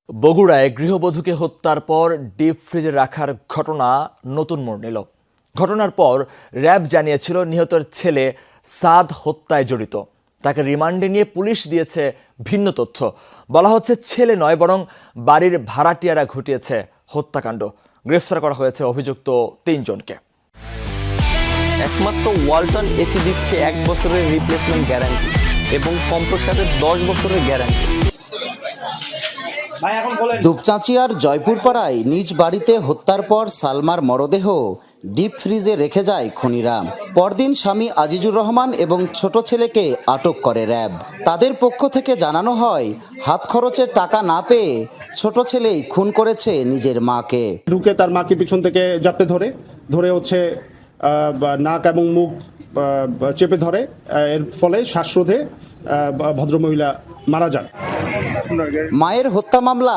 বগুড়ায় গৃহবধূকে হত্যার পর ডিপ ফ্রিজে রাখার ঘটনা নতুন মোড় নিল। ঘটনার পর র্যাব জানিয়েছিল নিহতের ছেলে সাদ হত্যায় জড়িত। তাকে রিমান্ডে নিয়ে পুলিশ দিয়েছে ভিন্ন তথ্য। বলা হচ্ছে ছেলে নয় বরং বাড়ির ভাড়াটিয়ারা ঘটিয়েছে হত্যাকাণ্ড। গ্রেফতার করা হয়েছে অভিযুক্ত ৩ জনকে। একমাত্র ওয়ালটন এসি দিচ্ছে 1 বছরের রিপ্লেসমেন্ট গ্যারান্টি এবং কম্প্রেসারের 10 বছরের গ্যারান্টি। দুপচাঁচিয়ার জয়পুরপাড়ায় নিজ বাড়িতে হত্যার পর সালমার মরদেহ ডিপ ফ্রিজে রেখে যায় খুনিরা। পরদিন স্বামী আজিজুর রহমান এবং ছোট ছেলেকে আটক করে র্যাব। তাদের পক্ষ থেকে জানানো হয়, হাত খরচের টাকা না পেয়ে ছোট ছেলেই খুন করেছে নিজের মাকে। ঢুকে তার মাকে পিছন থেকে জাপটে ধরে হচ্ছে নাক এবং মুখ চেপে ধরে। এর ফলে শ্বাসরোধে ভদ্রমহিলা মারা যান। মায়ের হত্যা মামলা